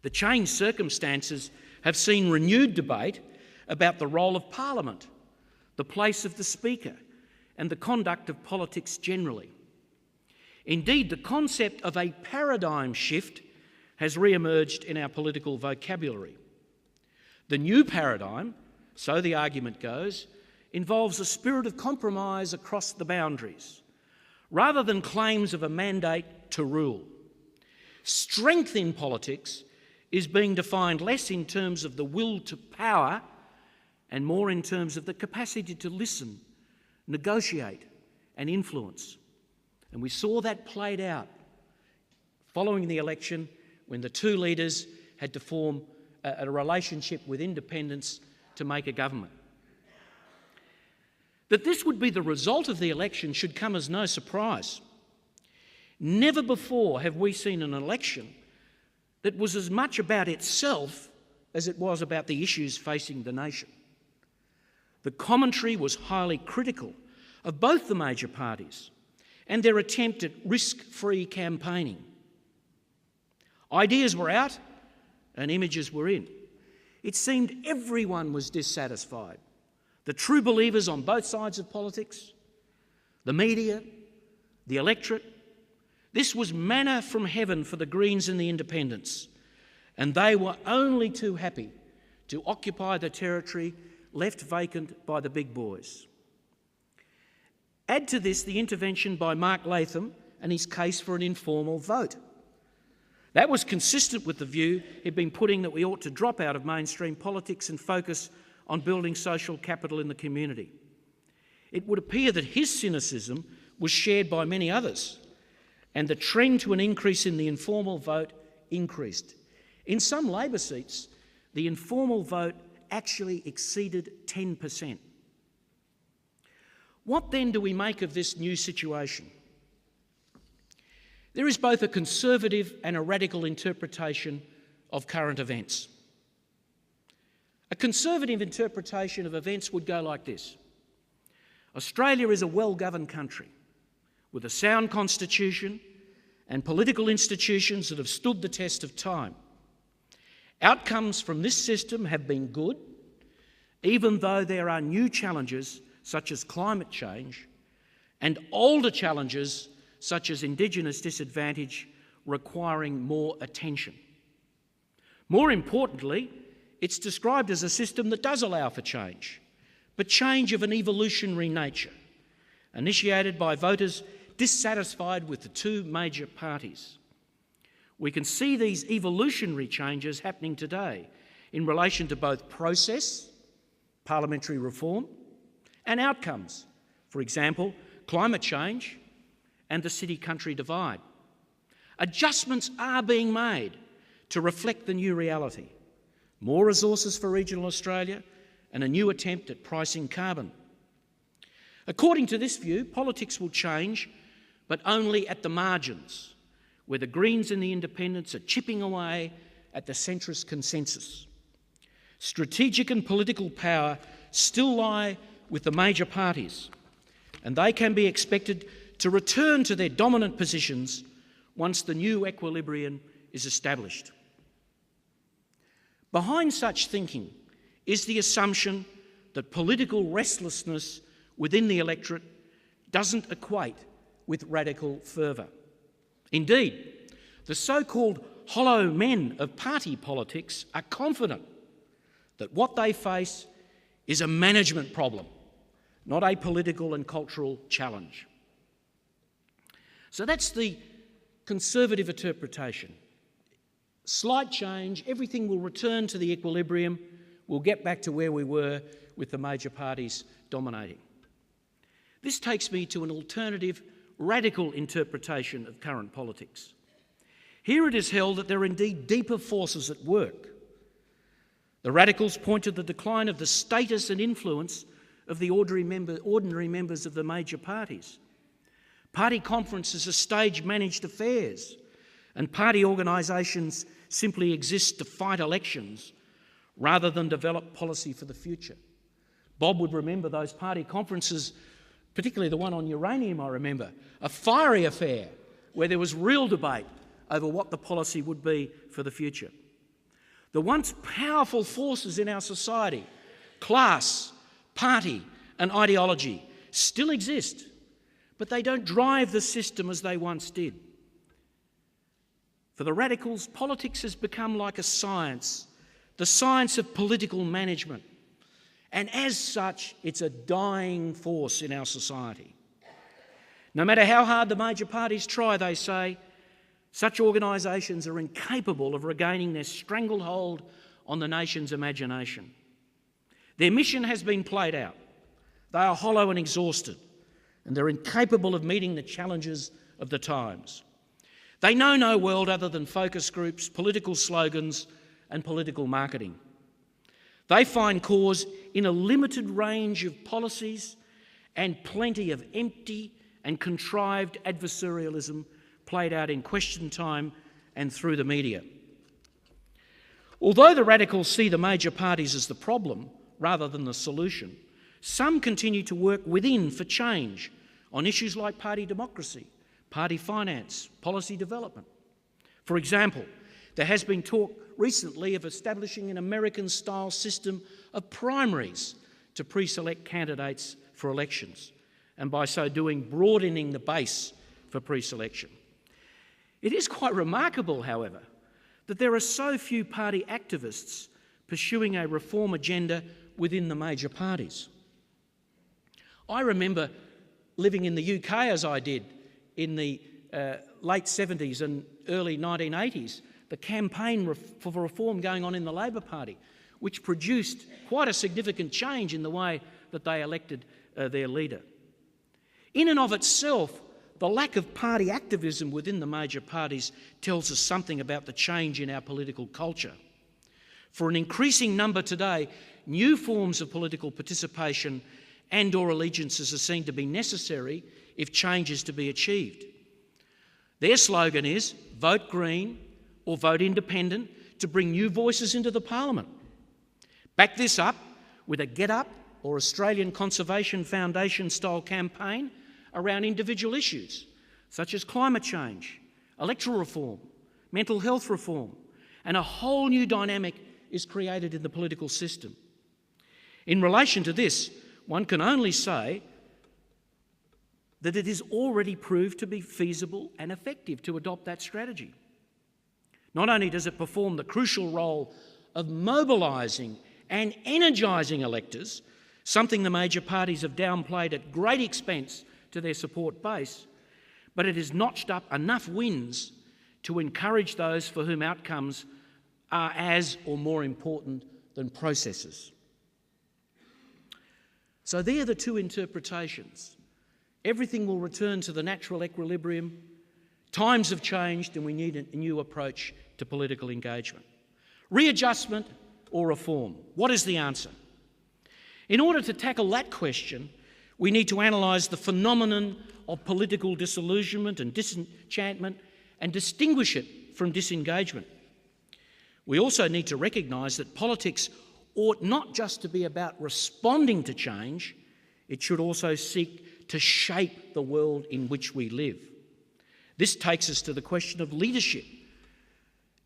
The changed circumstances have seen renewed debate about the role of Parliament, the place of the Speaker, and the conduct of politics generally. Indeed, the concept of a paradigm shift has re-emerged in our political vocabulary. The new paradigm, so the argument goes, involves a spirit of compromise across the boundaries, rather than claims of a mandate to rule. Strength in politics is being defined less in terms of the will to power and more in terms of the capacity to listen, negotiate, and influence. And we saw that played out following the election when the two leaders had to form a relationship with independents to make a government. That this would be the result of the election should come as no surprise. Never before have we seen an election that was as much about itself as it was about the issues facing the nation. The commentary was highly critical of both the major parties and their attempt at risk-free campaigning. Ideas were out and images were in. It seemed everyone was dissatisfied. The true believers on both sides of politics, the media, the electorate. This was manna from heaven for the Greens and the Independents, and they were only too happy to occupy the territory left vacant by the big boys. Add to this the intervention by Mark Latham and his case for an informal vote. That was consistent with the view he'd been putting that we ought to drop out of mainstream politics and focus on building social capital in the community. It would appear that his cynicism was shared by many others, and the trend to an increase in the informal vote increased. In some Labor seats, the informal vote actually exceeded 10%. What then do we make of this new situation? There is both a conservative and a radical interpretation of current events. A conservative interpretation of events would go like this. Australia is a well-governed country with a sound constitution and political institutions that have stood the test of time. Outcomes from this system have been good, even though there are new challenges such as climate change and older challenges such as Indigenous disadvantage requiring more attention. More importantly, it's described as a system that does allow for change, but change of an evolutionary nature, initiated by voters dissatisfied with the two major parties. We can see these evolutionary changes happening today in relation to both process, parliamentary reform, and outcomes, for example, climate change and the city-country divide. Adjustments are being made to reflect the new reality. More resources for regional Australia and a new attempt at pricing carbon. According to this view, politics will change, but only at the margins, where the Greens and the Independents are chipping away at the centrist consensus. Strategic and political power still lie with the major parties, and they can be expected to return to their dominant positions once the new equilibrium is established. Behind such thinking is the assumption that political restlessness within the electorate doesn't equate with radical fervour. Indeed, the so-called hollow men of party politics are confident that what they face is a management problem, not a political and cultural challenge. So that's the conservative interpretation. Slight change, everything will return to the equilibrium, we'll get back to where we were with the major parties dominating. This takes me to an alternative, radical interpretation of current politics. Here it is held that there are indeed deeper forces at work. The radicals point to the decline of the status and influence of the ordinary members of the major parties. Party conferences are stage-managed affairs, and party organisations simply exist to fight elections rather than develop policy for the future. Bob would remember those party conferences, particularly the one on uranium, I remember, a fiery affair where there was real debate over what the policy would be for the future. The once powerful forces in our society, class, party and ideology, still exist, but they don't drive the system as they once did. For the radicals, politics has become like a science, the science of political management. And as such, it's a dying force in our society. No matter how hard the major parties try, they say, such organisations are incapable of regaining their stranglehold on the nation's imagination. Their mission has been played out. They are hollow and exhausted, and they're incapable of meeting the challenges of the times. They know no world other than focus groups, political slogans, and political marketing. They find cause in a limited range of policies and plenty of empty and contrived adversarialism played out in question time and through the media. Although the radicals see the major parties as the problem rather than the solution, some continue to work within for change on issues like party democracy, party finance, policy development. For example, there has been talk recently of establishing an American-style system of primaries to pre-select candidates for elections, and by so doing broadening the base for pre-selection. It is quite remarkable, however, that there are so few party activists pursuing a reform agenda within the major parties. I remember living in the UK as I did in the late 70s and early 1980s, the campaign for reform going on in the Labor Party, which produced quite a significant change in the way that they elected their leader. In and of itself, the lack of party activism within the major parties tells us something about the change in our political culture. For an increasing number today, new forms of political participation and/or allegiances are seen to be necessary if change is to be achieved. Their slogan is, vote Green or vote Independent to bring new voices into the Parliament. Back this up with a Get Up or Australian Conservation Foundation-style campaign around individual issues such as climate change, electoral reform, mental health reform, and a whole new dynamic is created in the political system. In relation to this, one can only say that it is already proved to be feasible and effective to adopt that strategy. Not only does it perform the crucial role of mobilising and energising electors, something the major parties have downplayed at great expense to their support base, but it has notched up enough wins to encourage those for whom outcomes are as or more important than processes. So there are the two interpretations. Everything will return to the natural equilibrium. Times have changed and we need a new approach to political engagement. Readjustment or reform? What is the answer? In order to tackle that question, we need to analyse the phenomenon of political disillusionment and disenchantment and distinguish it from disengagement. We also need to recognise that politics ought not just to be about responding to change, it should also seek to shape the world in which we live. This takes us to the question of leadership.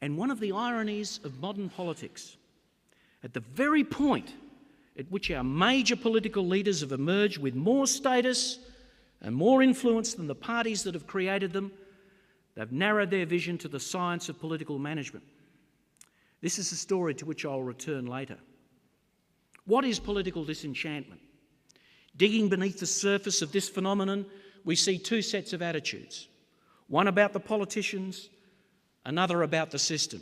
And one of the ironies of modern politics, at the very point at which our major political leaders have emerged with more status and more influence than the parties that have created them, they've narrowed their vision to the science of political management. This is a story to which I'll return later. What is political disenchantment? Digging beneath the surface of this phenomenon, we see two sets of attitudes. One about the politicians, another about the system.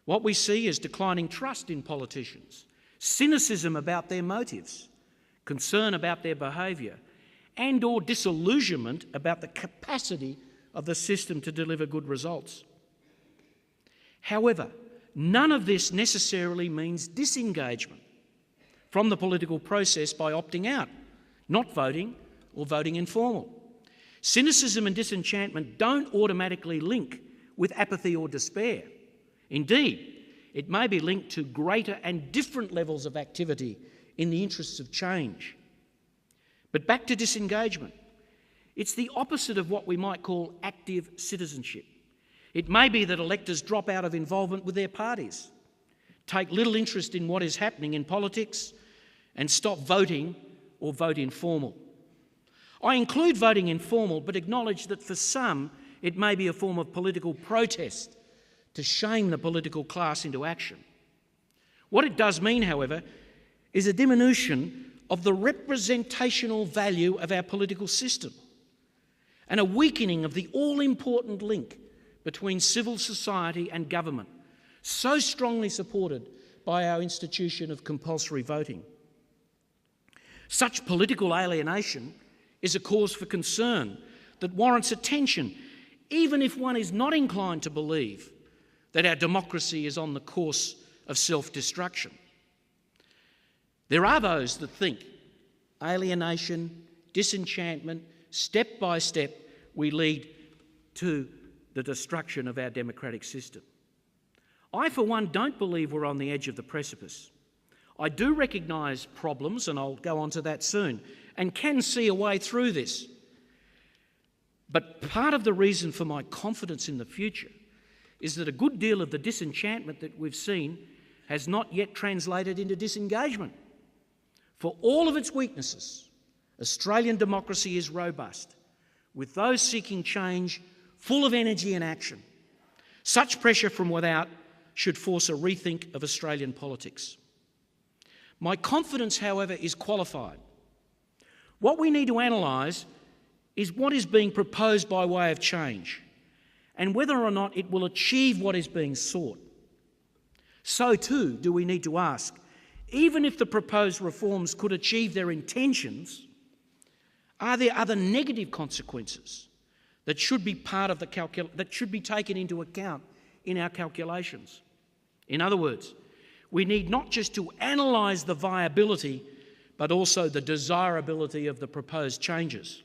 What we see is declining trust in politicians, cynicism about their motives, concern about their behaviour, and/or disillusionment about the capacity of the system to deliver good results. However, none of this necessarily means disengagement from the political process by opting out, not voting, or voting informal. Cynicism and disenchantment don't automatically link with apathy or despair. Indeed, it may be linked to greater and different levels of activity in the interests of change. But back to disengagement. It's the opposite of what we might call active citizenship. It may be that electors drop out of involvement with their parties. take little interest in what is happening in politics and stop voting or vote informal. I include voting informal, but acknowledge that for some it may be a form of political protest to shame the political class into action. What it does mean, however, is a diminution of the representational value of our political system and a weakening of the all-important link between civil society and government, so strongly supported by our institution of compulsory voting. Such political alienation is a cause for concern that warrants attention, even if one is not inclined to believe that our democracy is on the course of self-destruction. There are those that think alienation, disenchantment, step by step, we lead to the destruction of our democratic system. I, for one, don't believe we're on the edge of the precipice. I do recognise problems, and I'll go on to that soon, and can see a way through this. But part of the reason for my confidence in the future is that a good deal of the disenchantment that we've seen has not yet translated into disengagement. For all of its weaknesses, Australian democracy is robust, with those seeking change full of energy and action. Such pressure from without should force a rethink of Australian politics. My confidence, however, is qualified. What we need to analyse is what is being proposed by way of change and whether or not it will achieve what is being sought. So too do we need to ask, even if the proposed reforms could achieve their intentions, are there other negative consequences that should be part of that should be taken into account in our calculations? In other words, we need not just to analyse the viability, but also the desirability of the proposed changes.